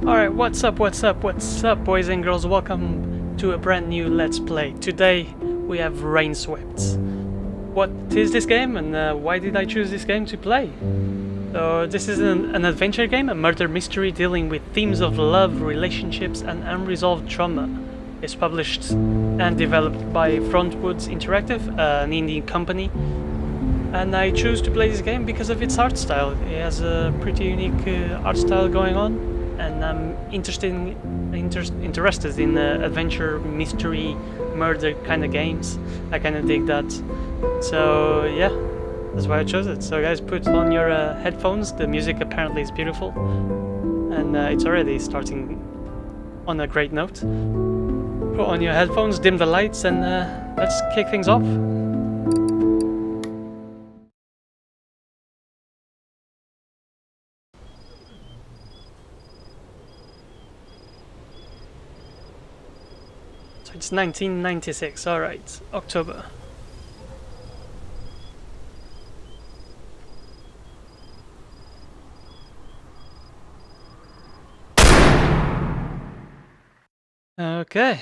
Alright, what's up, boys and girls? Welcome to a brand new Let's Play. Today we have Rainswept. What is this game and why did I choose this game to play? So this is an adventure game, a murder mystery dealing with themes of love, relationships and unresolved trauma. It's published and developed by Frontwoods Interactive, an indie company. And I choose to play this game because of its art style. It has a pretty unique art style going on. And I'm interested in adventure, mystery, murder kind of games. I kind of dig that. So yeah, that's why I chose it. So guys, put on your headphones. The music apparently is beautiful, and it's already starting on a great note. Put on your headphones, dim the lights, and let's kick things off. It's 1996, alright, October. Okay.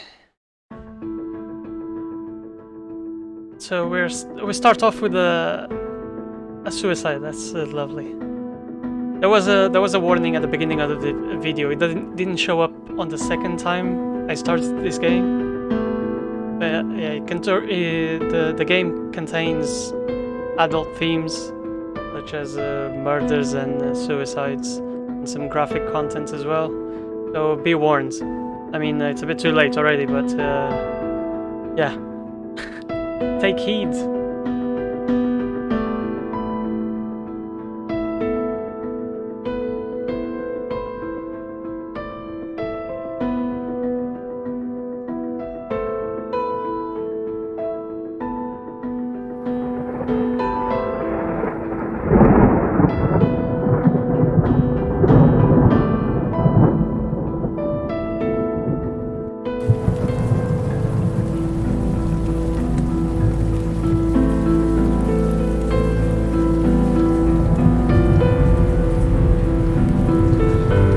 So we start off with a suicide. That's lovely. There was a warning at the beginning of the video. It didn't show up on the second time I started this game. But yeah, the game contains adult themes such as murders and suicides, and some graphic content as well. So be warned. I mean, it's a bit too late already, but yeah, take heed.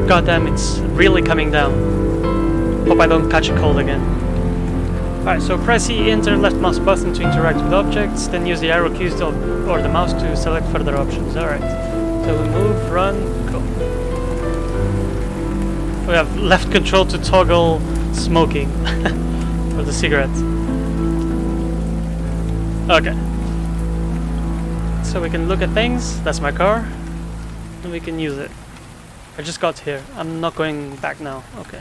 God damn, it's really coming down. Hope I don't catch a cold again. Alright, so press E, enter left mouse button to interact with objects, then use the arrow keys or the mouse to select further options. Alright, so move, run, go. We have left control to toggle smoking for the cigarette. Okay. So we can look at things, that's my car, and we can use it. I just got here. I'm not going back now. Okay.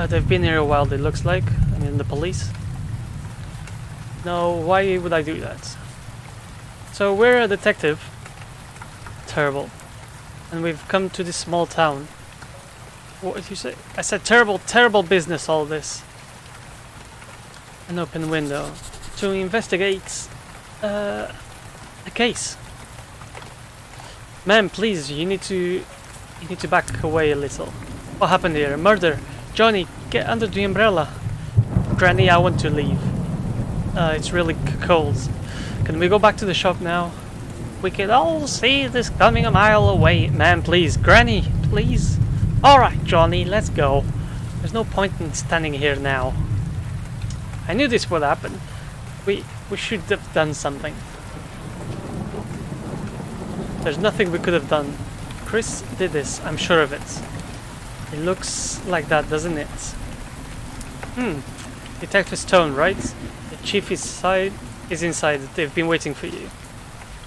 They've been here a while, it looks like. I mean, the police. No, why would I do that? So we're a detective. Terrible. And we've come to this small town. What did you say? I said terrible business, all this. An open window. To investigate a case. Ma'am, please, you need to back away a little. What happened here? A murder. Johnny, get under the umbrella. Granny, I want to leave. It's really cold. Can we go back to the shop now? We can all see this coming a mile away. Ma'am, please. Granny, please. Alright, Johnny, let's go. There's no point in standing here now. I knew this would happen. We should have done something. There's nothing we could have done. Chris did this, I'm sure of it. It looks like that, doesn't it? Detective Stone, right? The chief is inside. They've been waiting for you.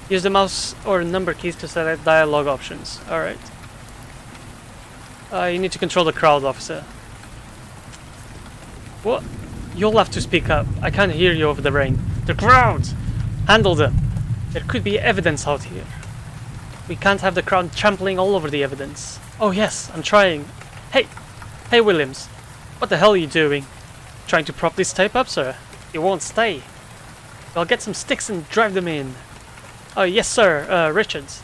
Use the mouse or number keys to select dialogue options. Alright. You need to control the crowd, officer. What? You'll have to speak up. I can't hear you over the rain. The crowd! Handle them. There could be evidence out here. We can't have the crowd trampling all over the evidence. Oh yes, I'm trying. Hey Williams, what the hell are you doing? Trying to prop this tape up, sir? It won't stay. I'll get some sticks and drive them in. Oh yes sir, Richards.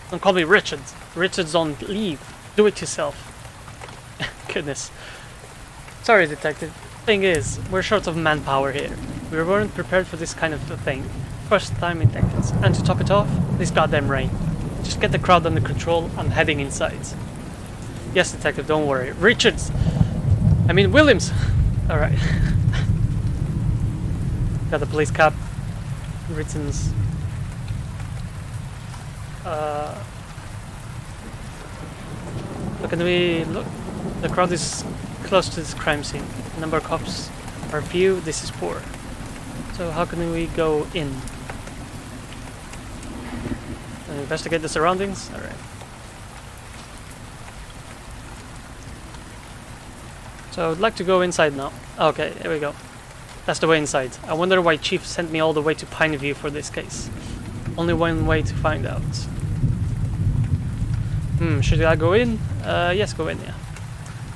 Don't call me Richard. Richard's on leave. Do it yourself. Goodness. Sorry, detective. Thing is, we're short of manpower here. We weren't prepared for this kind of a thing. First time in decades. And to top it off, this goddamn rain. Just get the crowd under control. I'm heading inside. Yes, detective, don't worry. Richards! I mean, Williams! Alright. Got the police cap. Written's. Look, can we look? The crowd is close to this crime scene. The number of cops are few. This is poor. So how can we go in? Investigate the surroundings. All right. So I'd like to go inside now. Okay, here we go. That's the way inside. I wonder why Chief sent me all the way to Pineview for this case. Only one way to find out. Should I go in? Yes, go in, yeah.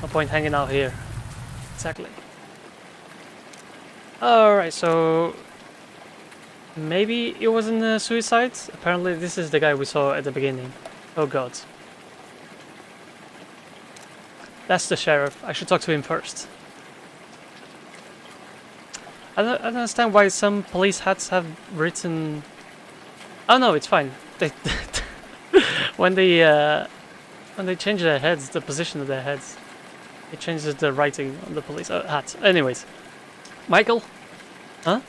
No point hanging out here. Exactly. Alright, so... maybe it wasn't a suicide? Apparently this is the guy we saw at the beginning. Oh god. That's the sheriff. I should talk to him first. I don't understand why some police hats have written... oh no, it's fine. They when they change their heads, the position of their heads, it changes the writing on the police hats. Anyways, Michael, huh?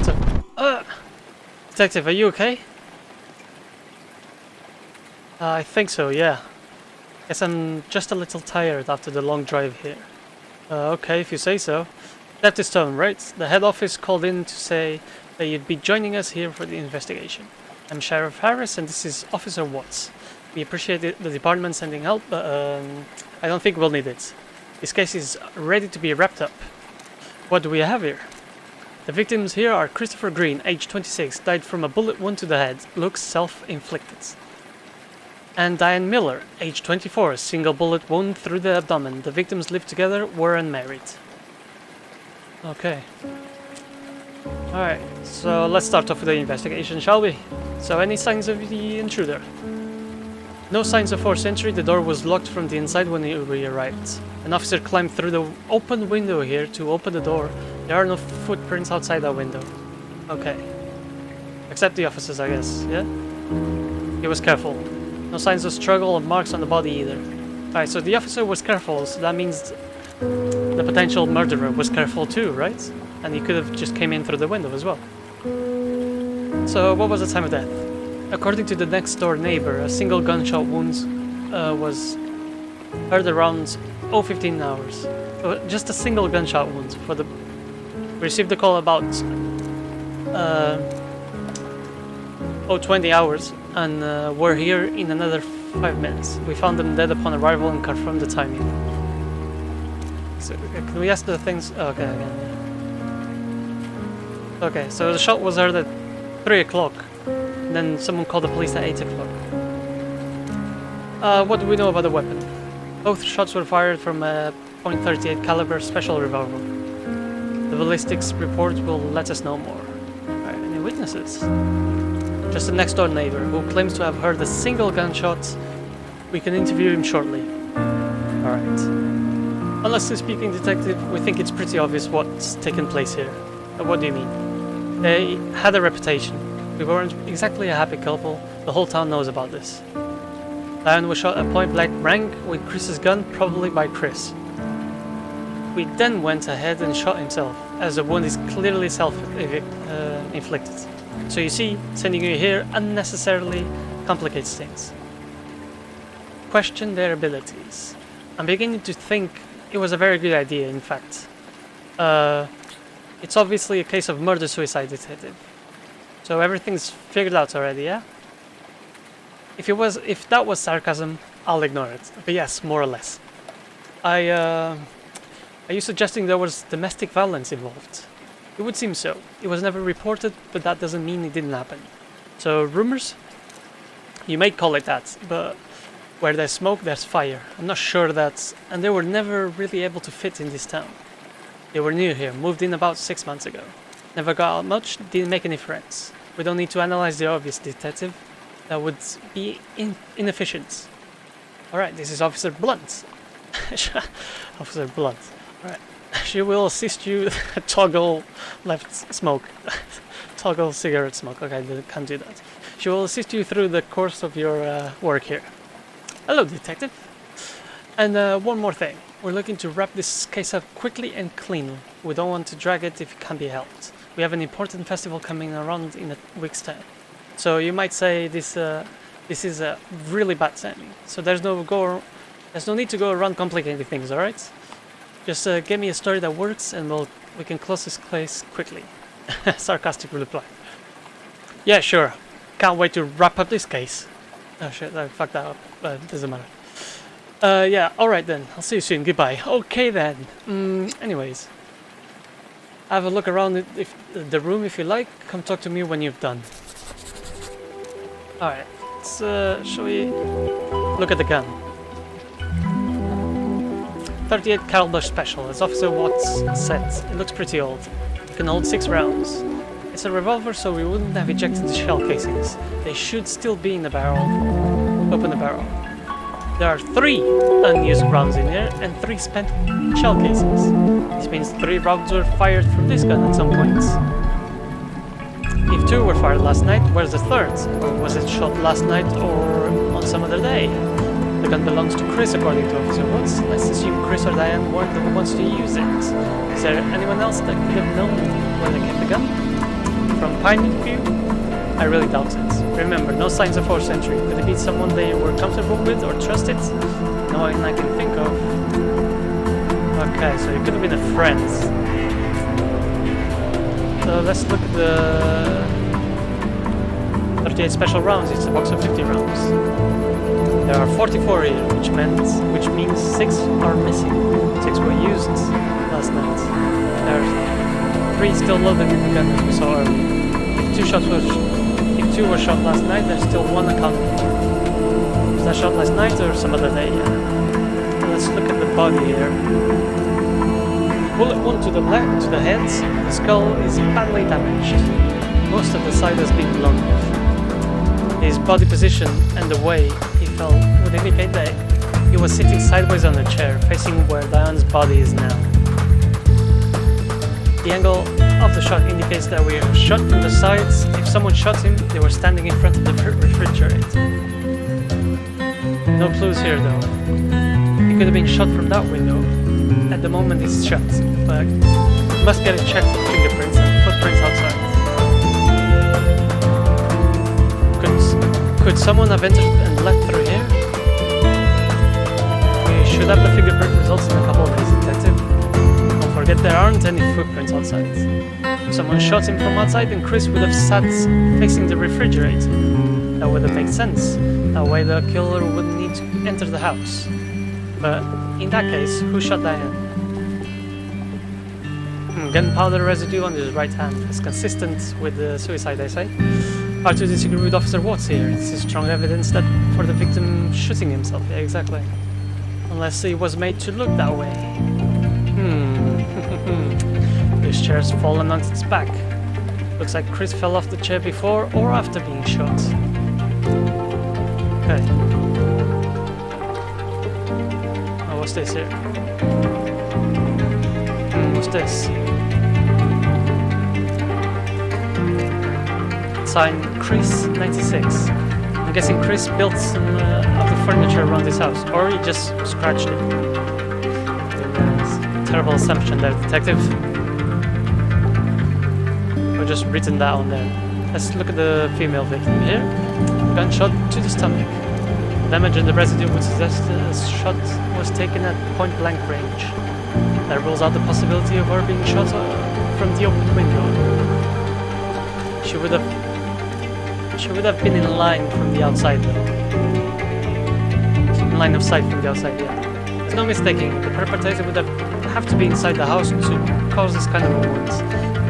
So, detective, are you okay? I think so. Yeah. Guess I'm just a little tired after the long drive here. Okay, if you say so. That is Stone, right? The head office called in to say that you'd be joining us here for the investigation. I'm Sheriff Harris and this is Officer Watts. We appreciate the department sending help, but I don't think we'll need it. This case is ready to be wrapped up. What do we have here? The victims here are Christopher Green, age 26, died from a bullet wound to the head, looks self-inflicted. And Diane Miller, age 24, single bullet wound through the abdomen. The victims lived together, were unmarried. Okay. Alright, so let's start off with the investigation, shall we? So, any signs of the intruder? No signs of forced entry. The door was locked from the inside when we arrived. An officer climbed through the open window here to open the door. There are no footprints outside that window. Okay. Except the officers, I guess, yeah? He was careful. No signs of struggle or marks on the body either. Alright, so the officer was careful, so that means the potential murderer was careful too, right? And he could have just came in through the window as well. So, what was the time of death? According to the next door neighbor, a single gunshot wound was heard around 0:15 hours. Just a single gunshot wound. We received the call about 0:20 hours, and we're here in another 5 minutes. We found them dead upon arrival and confirmed the timing. So, can we ask the things? Okay, again. Okay, so the shot was heard at 3 o'clock. Then someone called the police at 8 o'clock. What do we know about the weapon? Both shots were fired from a .38 caliber special revolver. The ballistics report will let us know more. Alright, any witnesses? Just a next door neighbor who claims to have heard a single gunshot. We can interview him shortly. Alright. Honestly speaking, detective, we think it's pretty obvious what's taken place here. What do you mean? They had a reputation. We weren't exactly a happy couple. The whole town knows about this. Diane was shot at point-blank rank with Chris's gun, probably by Chris. We then went ahead and shot himself, as the wound is clearly self-inflicted. So you see, sending you here unnecessarily complicates things. Question their abilities. I'm beginning to think it was a very good idea, in fact. It's obviously a case of murder-suicide, detective. So everything's figured out already, yeah? If that was sarcasm, I'll ignore it. But yes, more or less. Are you suggesting there was domestic violence involved? It would seem so. It was never reported, but that doesn't mean it didn't happen. So, rumors? You may call it that, but where there's smoke, there's fire. I'm not sure that... And they were never really able to fit in this town. They were new here, moved in about 6 months ago. Never got out much, didn't make any friends. We don't need to analyze the obvious, detective. That would be inefficient. Alright, this is Officer Blunt. Officer Blunt. Alright. She will assist you toggle left smoke. toggle cigarette smoke. Okay, I can't do that. She will assist you through the course of your work here. Hello, detective. And one more thing. We're looking to wrap this case up quickly and cleanly. We don't want to drag it if it can be helped. We have an important festival coming around in a week's time. So you might say this is a really bad timing. So there's no need to go around complicating things, alright? Just give me a story that works and we can close this case quickly. Sarcastic reply. Yeah, sure. Can't wait to wrap up this case. Oh shit, I fucked that up, but it doesn't matter. Yeah, alright then. I'll see you soon. Goodbye. Okay then. Anyways. Have a look around the room if you like. Come talk to me when you've done. Alright. Shall we look at the gun? 38 caliber special, as Officer Watts said. It looks pretty old. It can hold 6 rounds. It's a revolver, so we wouldn't have ejected the shell casings. They should still be in the barrel. Open the barrel. There are 3 unused rounds in here and 3 spent shell casings. This means 3 rounds were fired from this gun at some point. If 2 were fired last night, where's the 3rd? Or was it shot last night or on some other day? The gun belongs to Chris, according to Officer Woods. Let's assume Chris or Diane weren't the ones to use it. Is there anyone else that could have known where they kept the gun? From Pineview? I really doubt it. Remember, no signs of forced entry. Could it be someone they were comfortable with or trusted? No one I can think of. Okay, so it could have been a friend. So let's look at the 38 special rounds. It's a box of 50 rounds. There are 44 here, which means 6 are missing. 6 were used last night. There are 3 still loaded in the gun as we saw earlier. If 2 were shot last night, there's still 1 accountable. Was that shot last night or some other day? Yeah. Let's look at the body here. Bullet wound to the head. The skull is badly damaged. Most of the side has been blown off. His body position and the way he fell would indicate that he was sitting sideways on a chair, facing where Diane's body is now. The angle of the shot indicates that we are shot from the sides. If someone shot him, they were standing in front of the refrigerator. No clues here though. He could have been shot from that window. At the moment it's shut, but must get it checked for fingerprints and footprints outside. Could someone have entered and left through here? We should have the fingerprint results in a couple of days, detective. Don't forget there aren't any footprints outside. If someone shot him from outside, then Chris would have sat facing the refrigerator. That would have made sense. That way the killer wouldn't need to enter the house. But in that case, who shot Diane? Gunpowder residue on his right hand is consistent with the suicide, I say. Hard to disagree with Officer Watts here. This is strong evidence that for the victim shooting himself. Yeah, exactly. Unless he was made to look that way. This chair's fallen on its back. Looks like Chris fell off the chair before or after being shot. Okay. Oh, what's this here? What's this? Signed Chris 96. I'm guessing Chris built some of the furniture around his house, or he just scratched it. Terrible assumption there, detective. Or just written that on there. Let's look at the female victim here. Gunshot to the stomach. Damage in the residue would suggest a shot was taken at point blank range. That rules out the possibility of her being shot from the open window. She would have been in line from the outside though. In line of sight from the outside, yeah. There's no mistaking, the perpetrator would have to be inside the house to cause this kind of movement.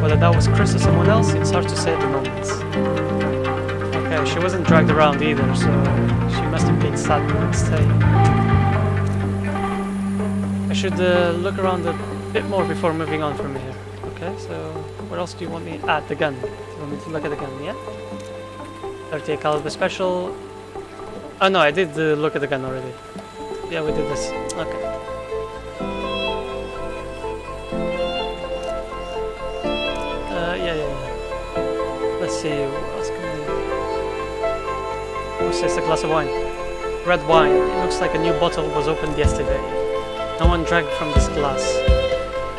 Whether that was Chris or someone else, it's hard to say at the moment. Okay, she wasn't dragged around either, so she must have been sat and stay. I should look around a bit more before moving on from here. Okay, so where else do you want me at? The gun. Do you want me to look at the gun, yeah? 38 caliber special. Oh no, I did look at the gun already. Yeah, we did this. Okay. Yeah. Let's see, what else can we... What's this, a glass of wine? Red wine. It looks like a new bottle was opened yesterday. No one drank from this glass.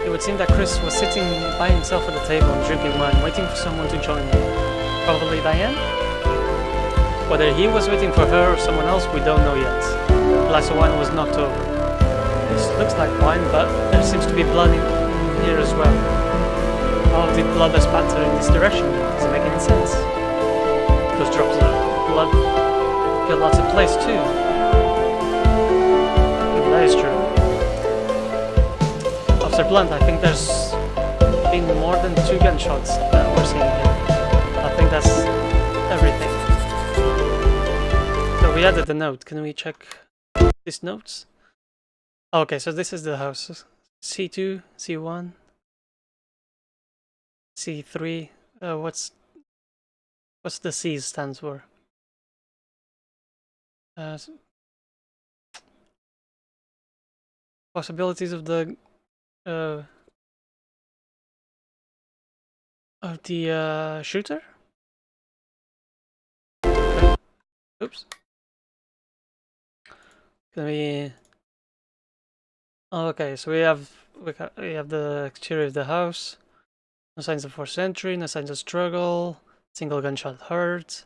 It would seem that Chris was sitting by himself at the table and drinking wine, waiting for someone to join him. Probably Diane? Whether he was waiting for her or someone else, we don't know yet. The glass of wine was knocked over. This looks like wine, but there seems to be blood in here as well. How did blood spatter in this direction? Does it make any sense? Those drops of blood feel lots of place too. That is true. Officer Blunt, I think there's been more than 2 gunshots that we're seeing here. I think that's everything. So we added the note. Can we check these notes? Okay, so this is the house. C2, C1, C3. What's the C stands for? Possibilities of the shooter? Okay. Oops. Can we... Okay, so we have the exterior of the house. No signs of forced entry, no signs of struggle. Single gunshot heard.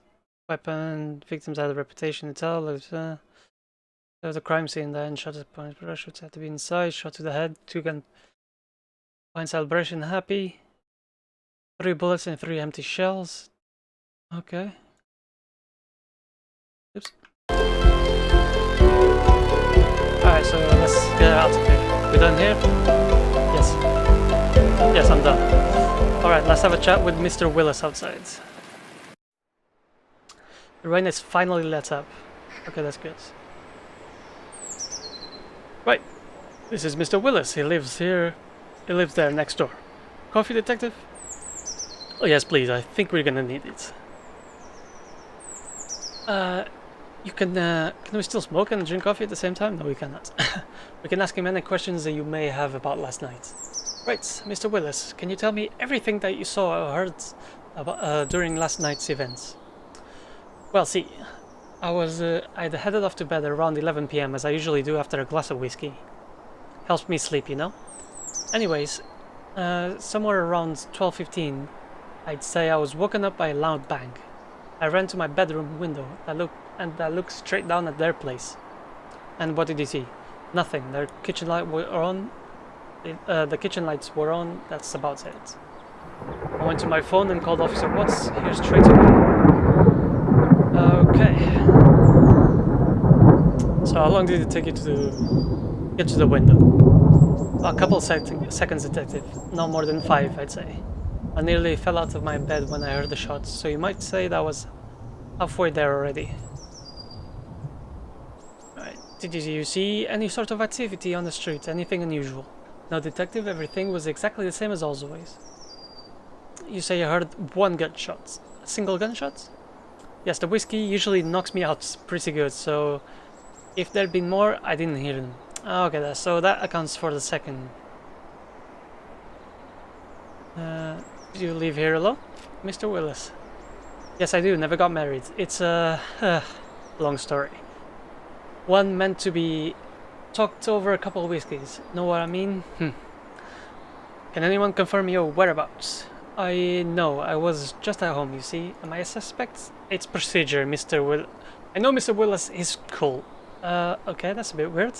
Weapon, victims had a reputation to tell. The crime scene, then shot at point parachutes had to be inside, shot to the head, 2 gun. Fine celebration, happy. 3 bullets and 3 empty shells. Okay. Oops. Alright, so let's get out of here. We done here? Yes. Yes, I'm done. Alright, let's have a chat with Mr. Willis outside. The rain is finally let up. Okay, that's good. Right. This is Mr. Willis. He lives here. He lives there next door. Coffee, detective? Oh yes, please. I think we're gonna need it. You can we still smoke and drink coffee at the same time? No, we cannot. We can ask him any questions that you may have about last night. Right, Mr. Willis, can you tell me everything that you saw or heard about, during last night's events? Well, see, I'd headed off to bed around 11 PM as I usually do after a glass of whiskey. Helps me sleep, you know? Anyways, somewhere around 12:15, I'd say I was woken up by a loud bang. I ran to my bedroom window that looked straight down at their place. And what did you see? Nothing. Their kitchen light were on. The kitchen lights were on. That's about it. I went to my phone and called Officer Watts here straight away. Okay. So how long did it take you to get to the window? A couple seconds, detective. No more than 5, I'd say. I nearly fell out of my bed when I heard the shots, so you might say that was halfway there already. Right. Did you see any sort of activity on the street? Anything unusual? No, detective, everything was exactly the same as always. You say you heard 1 gunshot. A single gunshot? Yes, the whiskey usually knocks me out pretty good, so if there'd been more, I didn't hear them. Okay, so that accounts for the second. Do you live here alone? Mr. Willis? Yes, I do. Never got married. It's a long story. One meant to be talked over a couple of whiskeys. Know what I mean? Can anyone confirm your whereabouts? I know. I was just at home, you see. Am I a suspect? It's procedure, Mr. Will. I know Mr. Willis is cool. Okay, that's a bit weird.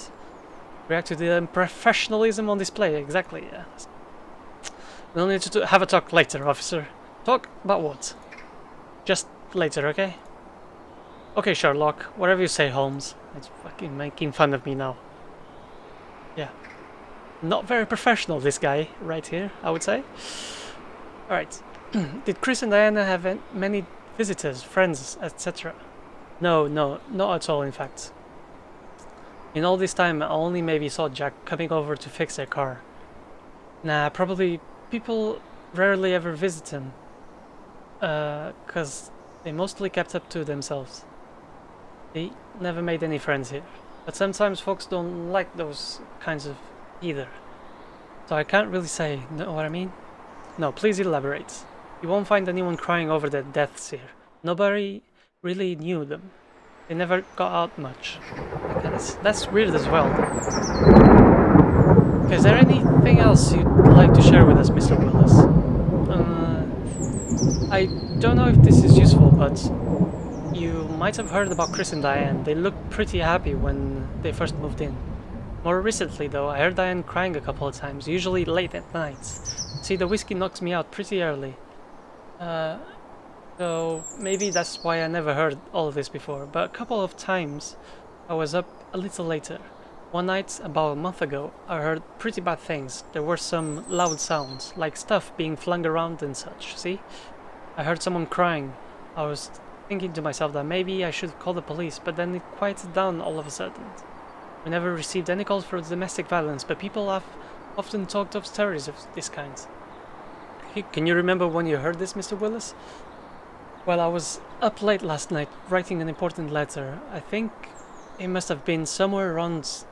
React to the unprofessionalism on display. Exactly, yeah. We'll need to have a talk later, officer. Talk about what? Just later, okay? Okay, Sherlock. Whatever you say, Holmes. It's fucking making fun of me now. Yeah. Not very professional, this guy, right here, I would say. Alright. Did Chris and Diana have many visitors, friends, etc.? No, not at all, in fact. In all this time, I only maybe saw Jack coming over to fix their car. Nah, probably people rarely ever visit him. Cause they mostly kept up to themselves. They never made any friends here. But sometimes folks don't like those kinds of either. So I can't really say, know what I mean? No, please elaborate. You won't find anyone crying over their deaths here. Nobody really knew them. They never got out much. Okay, that's weird as well. Okay, is there anything else you'd like to share with us, Mr. Willis? I don't know if this is useful, but you might have heard about Chris and Diane. They looked pretty happy when they first moved in. More recently, though, I heard Diane crying a couple of times, usually late at night. See, the whiskey knocks me out pretty early. So maybe that's why I never heard all of this before, but a couple of times I was up a little later. One night, about a month ago, I heard pretty bad things. There were some loud sounds, like stuff being flung around and such, see? I heard someone crying. I was thinking to myself that maybe I should call the police, but then it quieted down all of a sudden. We never received any calls for domestic violence, but people have often talked of stories of this kind. Can you remember when you heard this, Mr. Willis? Well, I was up late last night writing an important letter. I think it must have been somewhere around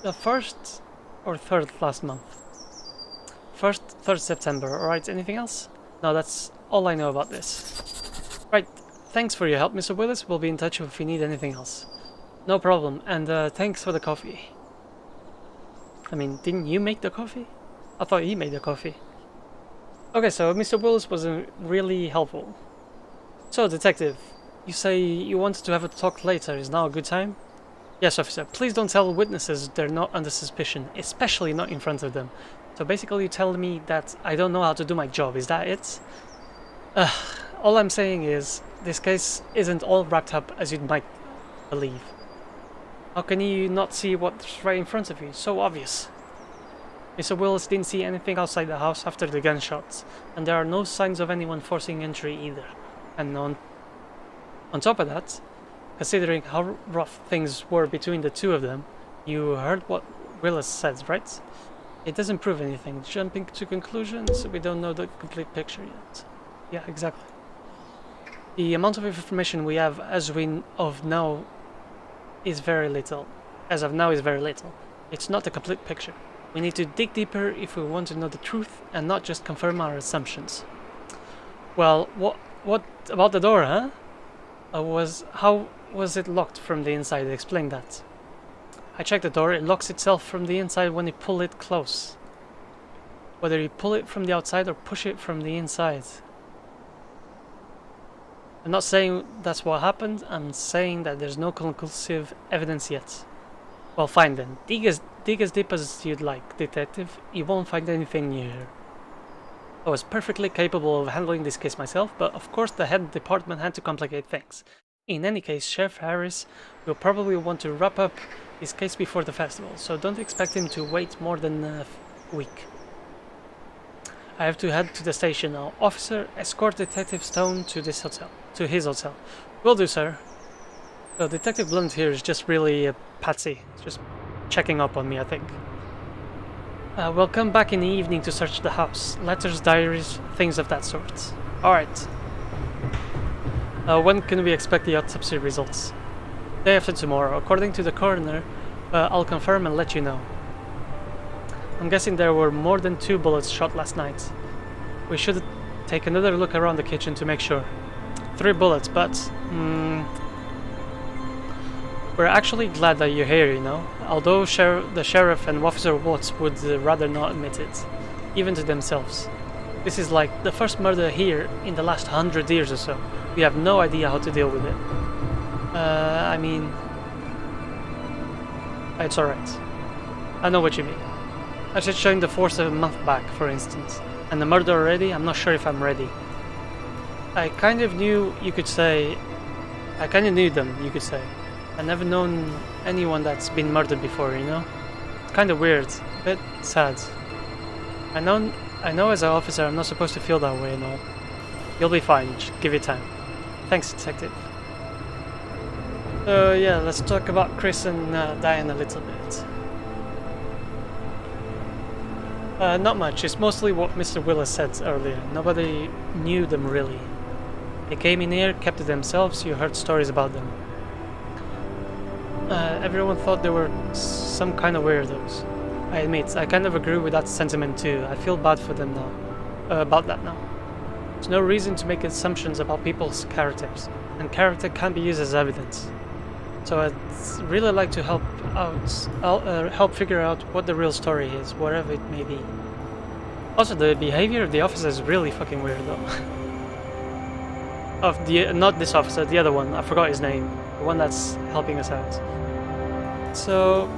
the 1st or 3rd last month. 3rd September, alright, anything else? No, that's all I know about this. Right, thanks for your help, Mr. Willis. We'll be in touch if you need anything else. No problem, and thanks for the coffee. I mean, didn't you make the coffee? I thought he made the coffee. Okay, so Mr. Willis was really helpful. So, Detective, you say you wanted to have a talk later. Is now a good time? Yes, officer. Please don't tell witnesses they're not under suspicion, especially not in front of them. So basically you tell me that I don't know how to do my job, is that it? All I'm saying is, this case isn't all wrapped up as you might believe. How can you not see what's right in front of you? It's so obvious. Mr. Willis didn't see anything outside the house after the gunshots, and there are no signs of anyone forcing entry either. And on top of that, considering how rough things were between the two of them, you heard what Willis said, right? It doesn't prove anything. Jumping to conclusions, we don't know the complete picture yet. Yeah, exactly. The amount of information we have as of now is very little. It's not a complete picture. We need to dig deeper if we want to know the truth and not just confirm our assumptions. Well, what about the door, huh? How was it locked from the inside? Explain that. I checked the door. It locks itself from the inside when you pull it close. Whether you pull it from the outside or push it from the inside. I'm not saying that's what happened. I'm saying that there's no conclusive evidence yet. Well, fine then. Dig as deep as you'd like, Detective. You won't find anything new here. I was perfectly capable of handling this case myself, but of course the head department had to complicate things. In any case, Sheriff Harris will probably want to wrap up his case before the festival, so don't expect him to wait more than a week. I have to head to the station now. Officer, escort Detective Stone to his hotel. Will do, sir. So Detective Blunt here is just really a patsy. He's just checking up on me, I think. We'll come back in the evening to search the house. Letters, diaries, things of that sort. Alright. When can we expect the autopsy results? Day after tomorrow. According to the coroner, I'll confirm and let you know. I'm guessing there were more than 2 bullets shot last night. We should take another look around the kitchen to make sure. 3 bullets, but... we're actually glad that you're here, you know. Although the sheriff and Officer Watts would rather not admit it, even to themselves. This is like the first murder here in the last 100 years or so. We have no idea how to deal with it. I mean... It's alright. I know what you mean. I just joined the force a month back, for instance. And the murder already? I'm not sure if I'm ready. I kind of knew them, you could say. I've never known anyone that's been murdered before, you know? It's kind of weird, a bit sad. I know as an officer I'm not supposed to feel that way and all. You'll be fine, just give it time. Thanks, Detective. Yeah, let's talk about Chris and Diane a little bit. Not much, it's mostly what Mr. Willis said earlier. Nobody knew them really. They came in here, kept to themselves, you heard stories about them. Everyone thought they were some kind of weirdos. I admit, I kind of agree with that sentiment too. I feel bad for them now. About that now. There's no reason to make assumptions about people's characters, and character can't be used as evidence. So I'd really like to help figure out what the real story is, whatever it may be. Also, the behavior of the officer is really fucking weird, though. Not this officer, the other one. I forgot his name. The one that's helping us out. So,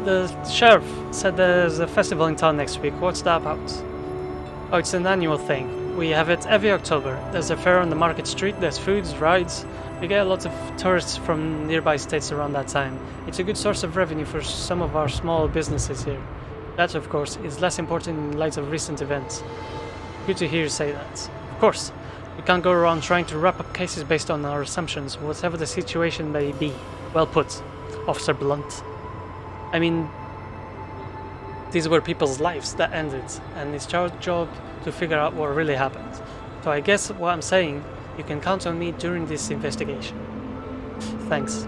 the sheriff said there's a festival in town next week. What's that about? Oh, it's an annual thing. We have it every October. There's a fair on the market street. There's foods, rides. We get lots of tourists from nearby states around that time. It's a good source of revenue for some of our small businesses here. That, of course, is less important in light of recent events. Good to hear you say that. Of course, we can't go around trying to wrap up cases based on our assumptions, whatever the situation may be. Well put, Officer Blunt. I mean, these were people's lives that ended, and it's our job to figure out what really happened. So I guess what I'm saying, you can count on me during this investigation. Thanks.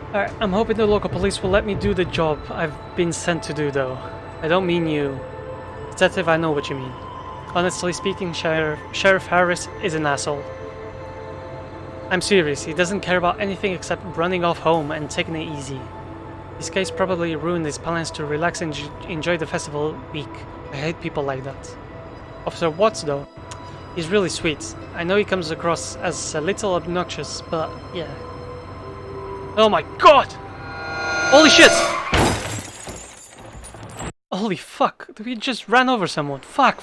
Alright, I'm hoping the local police will let me do the job I've been sent to do, though. I don't mean you. Detective, I know what you mean. Honestly speaking, Sheriff Harris is an asshole. I'm serious, he doesn't care about anything except running off home and taking it easy. This case probably ruined his plans to relax and enjoy the festival week. I hate people like that. Officer Watts, though, he's really sweet. I know he comes across as a little obnoxious, but yeah. Oh my god! Holy shit! Holy fuck, we just ran over someone. Fuck.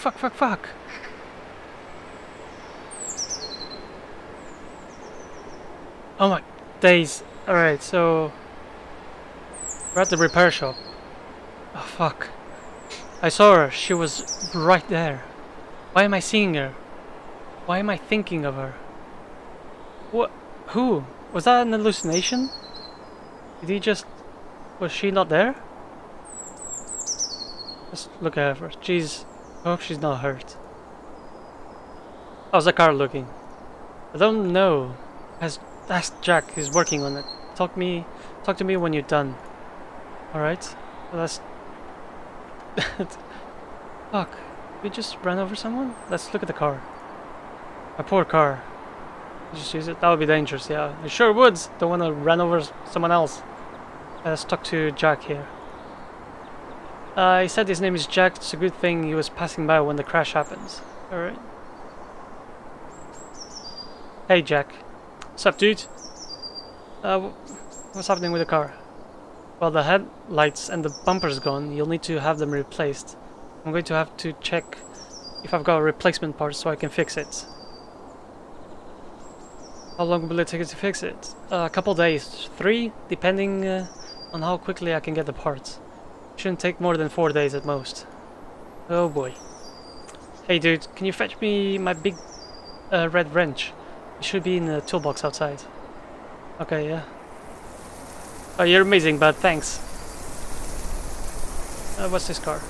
Oh my days. Alright, so we're at the repair shop. Oh fuck. I saw her, she was right there. Why am I seeing her? Why am I thinking of her? What? Who? Was that an hallucination? Did he just... Was she not there? Let's look at her first. Jeez. I hope she's not hurt. How's the car looking? I don't know. Ask Jack, he's working on it. Talk to me when you're done. Alright? Well, that's... Fuck. We just ran over someone? Let's look at the car. My poor car. Just use it? That would be dangerous, yeah. I sure would! Don't want to run over someone else. Let's talk to Jack here. He said his name is Jack. It's a good thing he was passing by when the crash happens. Alright. Hey Jack. What's up, dude? What's happening with the car? Well, the headlights and the bumper's gone. You'll need to have them replaced. I'm going to have to check if I've got a replacement part so I can fix it. How long will it take to fix it? A couple days. 3, depending on how quickly I can get the parts. Shouldn't take more than 4 days at most. Oh boy. Hey dude, can you fetch me my big red wrench? It should be in the toolbox outside. Okay, yeah. Oh, you're amazing, bud. Thanks. What's this car?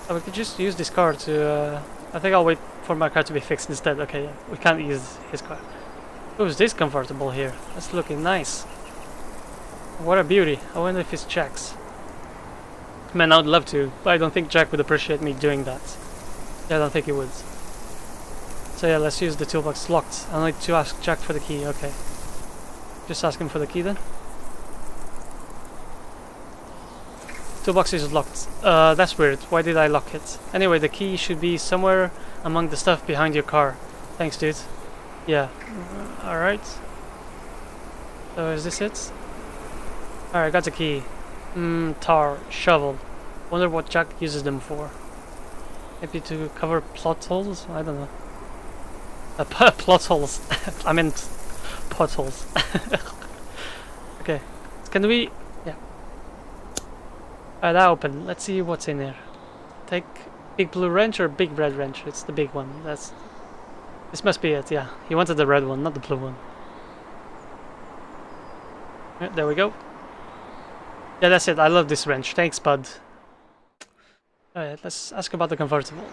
Oh, we could just use this car to... I think I'll wait for my car to be fixed instead. Okay, yeah. We can't use his car. Oh, is this comfortable here? That's looking nice. What a beauty. I wonder if it's Jack's. Man, I would love to, but I don't think Jack would appreciate me doing that. Yeah, I don't think he would. So yeah, let's use the toolbox. It's locked. I'll need to ask Jack for the key. Okay. Just ask him for the key then. Toolbox is locked. That's weird. Why did I lock it? Anyway, the key should be somewhere among the stuff behind your car. Thanks, dude. Yeah. Alright. So is this it? Alright, got the key. Tar. Shovel. Wonder what Jack uses them for. Maybe to cover plot holes? I don't know. Plot holes. I meant potholes. Okay. Can we... Yeah. Alright, that open. Let's see what's in here. Take big blue wrench or big red wrench? It's the big one. That's... This must be it, yeah. He wanted the red one, not the blue one. Yeah, there we go. Yeah, that's it. I love this wrench. Thanks, bud. Alright, let's ask about the convertible.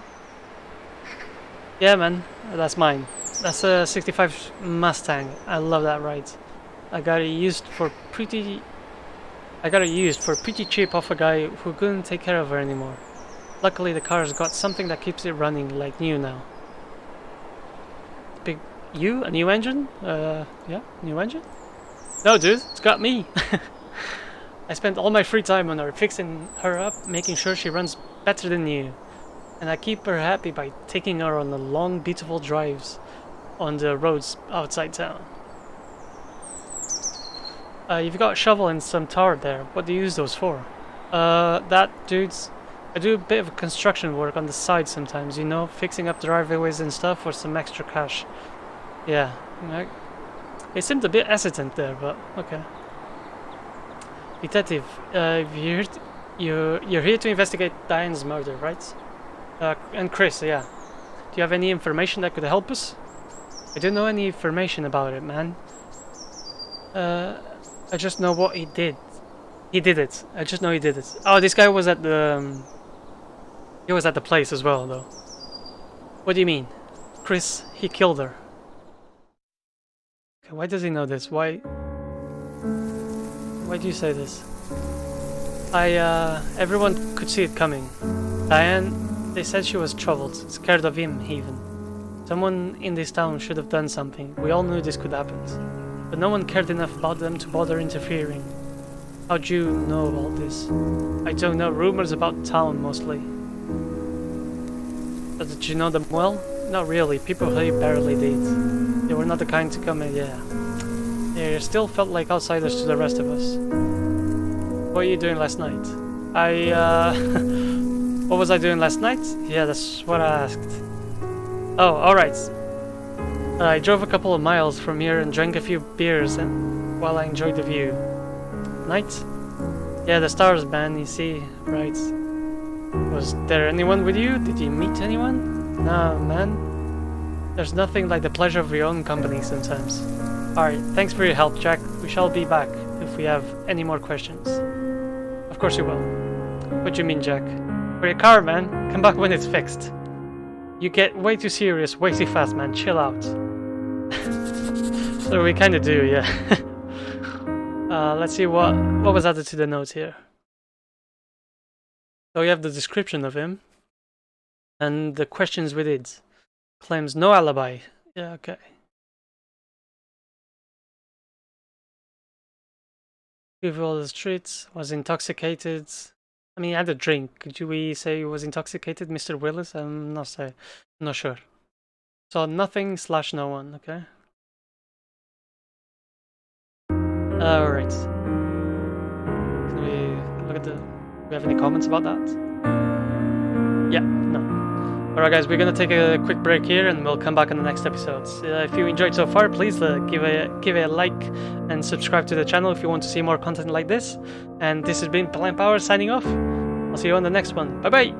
Yeah, man. That's mine. That's a 65 Mustang. I love that ride. I got it used for pretty cheap off a guy who couldn't take care of her anymore. Luckily the car's got something that keeps it running like new now. Big... You? A new engine? Yeah, new engine? No dude, it's got me! I spent all my free time on her, fixing her up, making sure she runs better than new. And I keep her happy by taking her on the long, beautiful drives on the roads outside town. You've got a shovel and some tar there. What do you use those for? That, dudes... I do a bit of construction work on the side sometimes, you know, fixing up driveways and stuff for some extra cash. Yeah, it seemed a bit hesitant there, but okay. Detective, you're here to investigate Diane's murder, right? And Chris, yeah. Do you have any information that could help us? I don't know any information about it, man. I just know what he did. He did it. I just know he did it. Oh, this guy was at the... he was at the place as well, though. What do you mean? Chris, he killed her. Okay, why does he know this? Why do you say this? Everyone could see it coming. Diane, they said she was troubled, scared of him even. Someone in this town should have done something. We all knew this could happen. But no one cared enough about them to bother interfering. How'd you know all this? I don't know, rumors about town mostly. But did you know them well? Not really, people who barely did. They were not the kind to come in, yeah. They still felt like outsiders to the rest of us. What were you doing last night? What was I doing last night? Yeah, that's what I asked. Oh, alright. I drove a couple of miles from here and drank a few beers and while I enjoyed the view. Night? Yeah, the stars, man, you see, right. Was there anyone with you? Did you meet anyone? Nah, man. There's nothing like the pleasure of your own company sometimes. Alright, thanks for your help, Jack. We shall be back if we have any more questions. Of course you will. What do you mean, Jack? For your car, man. Come back when it's fixed. You get way too serious, way too fast, man. Chill out. So we kinda do, yeah. Let's see what was added to the notes here. So we have the description of him. And the questions with it. Claims no alibi. Yeah, okay. People on the streets, was intoxicated. I mean, he had a drink. Could we say he was intoxicated, Mr. Willis? I'm not sure. So nothing / no one, okay? Alright. Can we look at the... Do we have any comments about that? Yeah, no. Alright guys, we're gonna take a quick break here and we'll come back in the next episode. If you enjoyed so far, please give it a like and subscribe to the channel if you want to see more content like this. And this has been Plant Power signing off. I'll see you on the next one. Bye bye!